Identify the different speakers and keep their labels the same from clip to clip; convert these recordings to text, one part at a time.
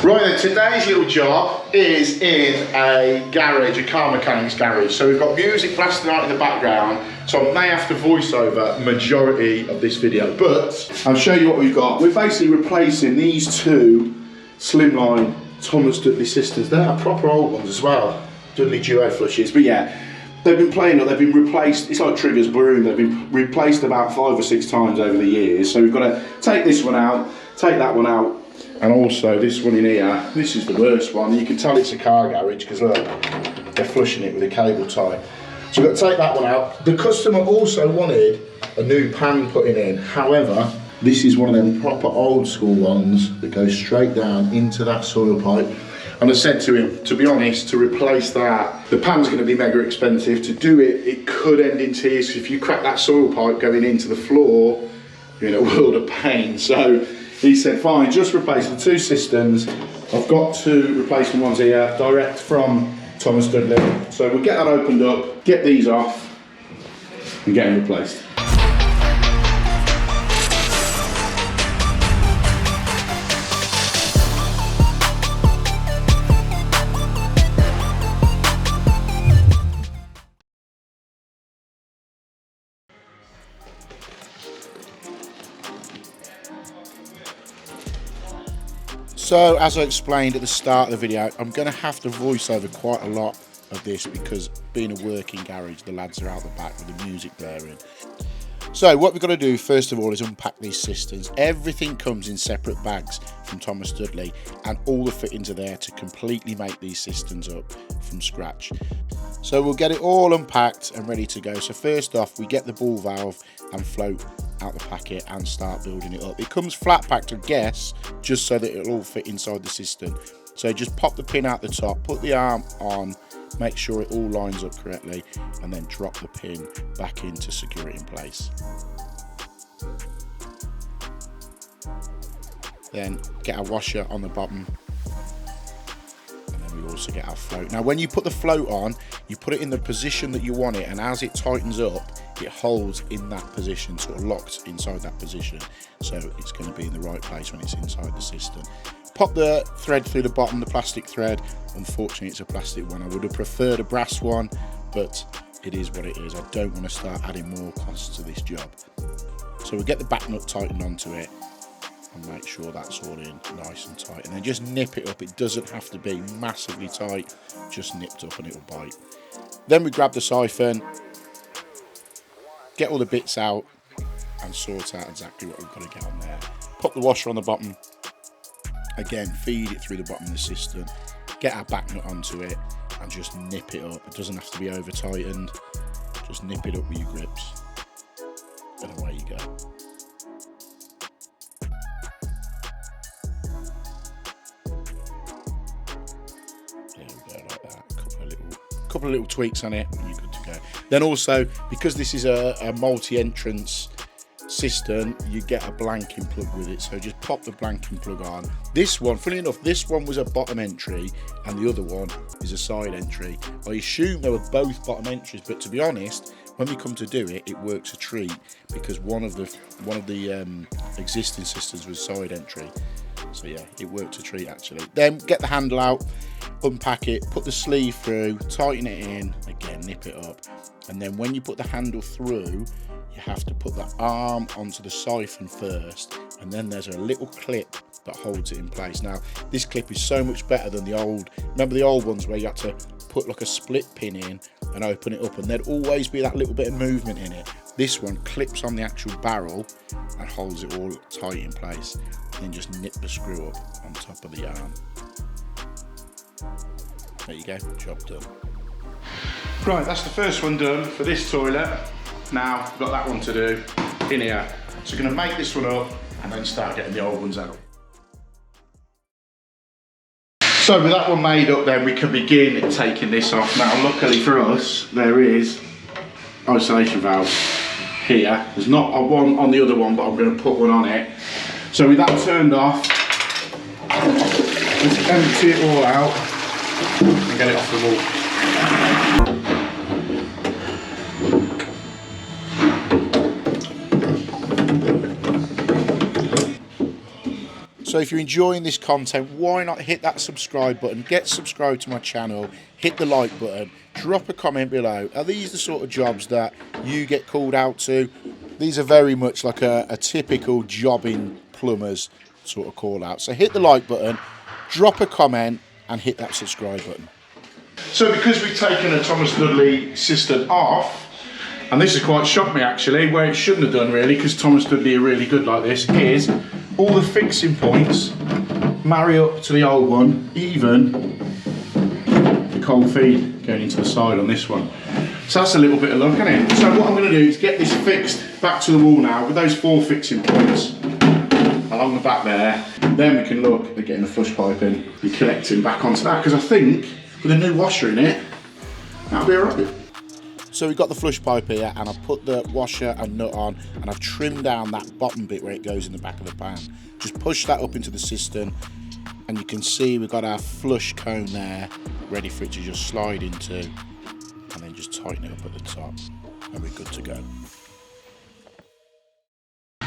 Speaker 1: Right then, today's little job is in a garage, a car mechanic's garage. So we've got music blasting out in the background, so I may have to voice over majority of this video, but I'll show you what we've got. We're basically replacing these two slimline Thomas Dudley cisterns. They're proper old ones as well, Dudley duo flushes, but yeah, they've been playing up, they've been replaced, it's like Trigger's broom, they've been replaced about 5 or 6 times over the years. So we've got to take this one out, take that one out, and also this one in here. This is the worst one. You can tell it's a car garage because look, they're flushing it with a cable tie. So we've got to take that one out. The customer also wanted a new pan putting in. However, this is one of them proper old school ones that goes straight down into that soil pipe. And I said to him, to be honest, to replace that, the pan's going to be mega expensive. To do it, it could end in tears. If you crack that soil pipe going into the floor, you're in a world of pain. So he said, fine, just replace the 2 cisterns. I've got 2 replacement ones here, direct from Thomas Dudley. So we'll get that opened up, get these off, and get them replaced. So, as I explained at the start of the video, I'm going to have to voice over quite a lot of this because being a working garage, the lads are out the back with the music blaring. So, what we've got to do first of all is unpack these cisterns. Everything comes in separate bags from Thomas Dudley, and all the fittings are there to completely make these cisterns up from scratch. So we'll get it all unpacked and ready to go. So first off, we get the ball valve and float out the packet and start building it up. It comes flat packed, I guess, just so that it'll all fit inside the cistern. So just pop the pin out the top, put the arm on, make sure it all lines up correctly, and then drop the pin back in to secure it in place. Then get our washer on the bottom. We also get our float. Now when you put the float on, you put it in the position that you want it, and as it tightens up, it holds in that position, sort of locked inside that position, so it's going to be in the right place when it's inside the cistern. Pop the thread through the bottom, the plastic thread. Unfortunately it's a plastic one. I would have preferred a brass one, but it is what it is. I don't want to start adding more costs to this job. So we'll get the back nut tightened onto it and make sure that's all in nice and tight, and then just nip it up. It doesn't have to be massively tight, just nipped up and it'll bite. Then we grab the siphon, get all the bits out and sort out exactly what we've got to get on there. Put the washer on the bottom, again feed it through the bottom of the cistern, get our back nut onto it and just nip it up. It doesn't have to be over tightened, just nip it up with your grips and away you go. Couple of little tweaks on it and you're good to go. Then also, because this is a multi-entrance cistern, you get a blanking plug with it, so just pop the blanking plug on. This one, funny enough, this one was a bottom entry and the other one is a side entry. I assume they were both bottom entries, but to be honest, when we come to do it, it works a treat because one of the existing cisterns was side entry. So yeah, it worked a treat actually. Then get the handle out, unpack it, put the sleeve through, tighten it in, again nip it up, and then when you put the handle through, you have to put the arm onto the siphon first, and then there's a little clip that holds it in place. Now this clip is so much better than the old, remember the old ones where you had to put like a split pin in and open it up and there'd always be that little bit of movement in it. This one clips on the actual barrel and holds it all tight in place, and then just nip the screw up on top of the arm. There you go, job done. Right, that's the first one done for this toilet. Now I've got that one to do in here. So we're going to make this one up and then start getting the old ones out. So with that one made up, then we can begin taking this off. Now luckily for us, there is isolation valve here. There's not a one on the other one, but I'm going to put one on it. So with that turned off, let's empty it all out and get it off the wall. So if you're enjoying this content, why not hit that subscribe button, get subscribed to my channel, hit the like button, drop a comment below. Are these the sort of jobs that you get called out to? These are very much like a typical jobbing plumbers sort of call out. So hit the like button, drop a comment and hit that subscribe button. So because we've taken a Thomas Dudley cistern off, and this has quite shocked me actually, where it shouldn't have done really, because Thomas Dudley are really good like this, is all the fixing points marry up to the old one, even the cold feed going into the side on this one. So that's a little bit of luck, isn't it? So what I'm going to do is get this fixed back to the wall now with those 4 fixing points along the back there. Then we can look at getting the flush pipe in and connecting back onto that, because I think with a new washer in it, that'll be alright. So we've got the flush pipe here, and I've put the washer and nut on, and I've trimmed down that bottom bit where it goes in the back of the pan. Just push that up into the cistern, and you can see we've got our flush cone there, ready for it to just slide into, and then just tighten it up at the top, and we're good to go.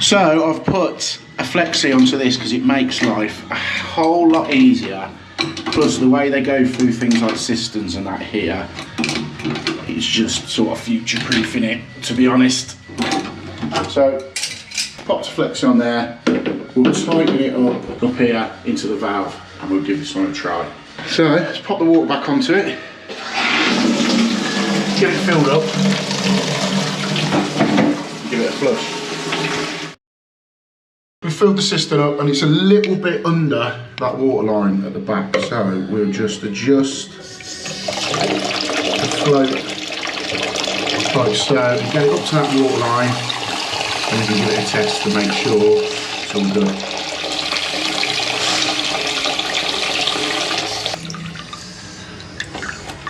Speaker 1: So I've put a flexi onto this because it makes life a whole lot easier. Plus the way they go through things like cisterns and that here, it's just sort of future-proofing it, to be honest. So pop the flexi on there, we'll tighten it up here into the valve, and we'll give this one a try. So let's pop the water back onto it, get it filled up, give it a flush. We've filled the cistern up and it's a little bit under that water line at the back, so we'll just adjust the float like so, get it up to that water line, and we can give it a test to make sure it's all good.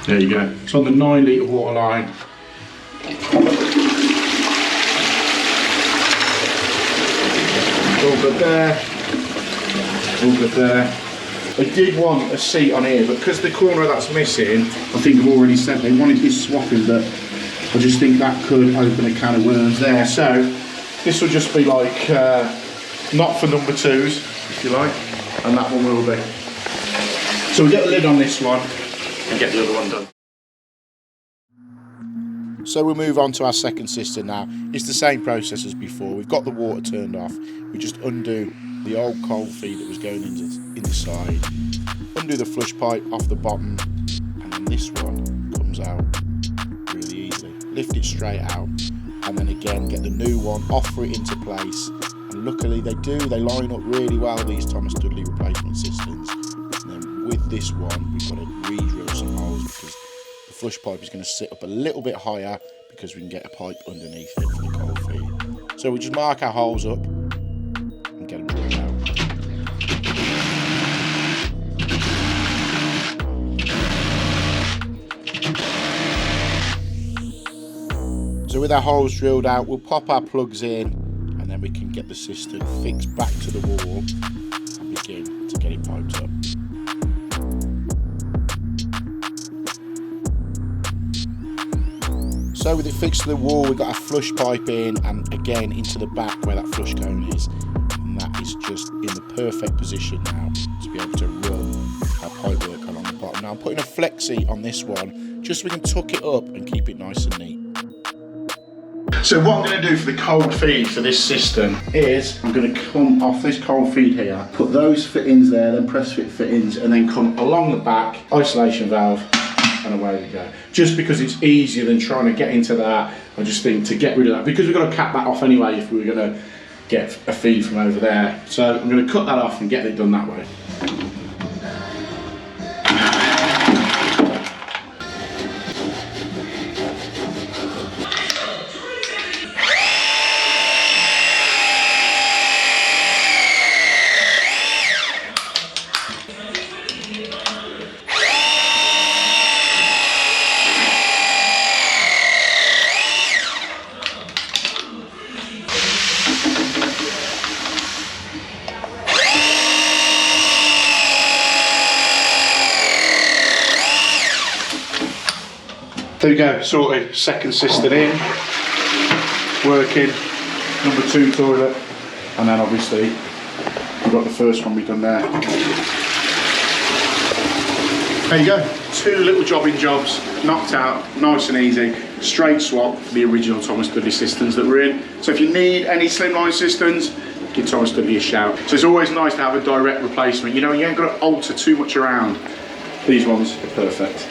Speaker 1: There you go, it's on the 9 litre water line. All good there, all good there. I did want a seat on here, but because the corner that's missing, I think I've already said they wanted this swapping, but I just think that could open a can of worms there. So this will just be like, not for number 2s, if you like, and that one will be. So we'll get the lid on this one and get the other one done. So we'll move on to our second cistern now. It's the same process as before. We've got the water turned off. We just undo the old cold feed that was going in the side. Undo the flush pipe off the bottom, and then this one comes out really easily. Lift it straight out, and then again get the new one, offer it into place. And luckily they line up really well, these Thomas Dudley replacement cisterns. And then with this one, we've got to re-drill some holes because the flush pipe is going to sit up a little bit higher because we can get a pipe underneath it for the cold feed. So we just mark our holes up and get them drilled out. So with our holes drilled out, we'll pop our plugs in, and then we can get the cistern fixed back to the wall and begin to get it piped up. So with it fixed to the wall, we've got our flush pipe in, and again into the back where that flush cone is, and that is just in the perfect position now to be able to run our pipe work along the bottom. Now I'm putting a flexi on this one just so we can tuck it up and keep it nice and neat. So what I'm going to do for the cold feed for this cistern is I'm going to come off this cold feed here, put those fittings there, then press fit fittings, and then come along the back, isolation valve, and away we go. Just because it's easier than trying to get into that, I just think to get rid of that, because we've got to cap that off anyway if we were going to get a feed from over there. So I'm going to cut that off and get it done that way. There we go, sorted, second cistern in, working, number 2 toilet, and then obviously We've got the first one we've done there. There you go, 2 little jobbing jobs, knocked out, nice and easy. Straight swap for the original Thomas Dudley cisterns that we're in. So if you need any slimline cisterns, give Thomas Dudley a shout. So it's always nice to have a direct replacement. You know, you ain't got to alter too much around. These ones are perfect.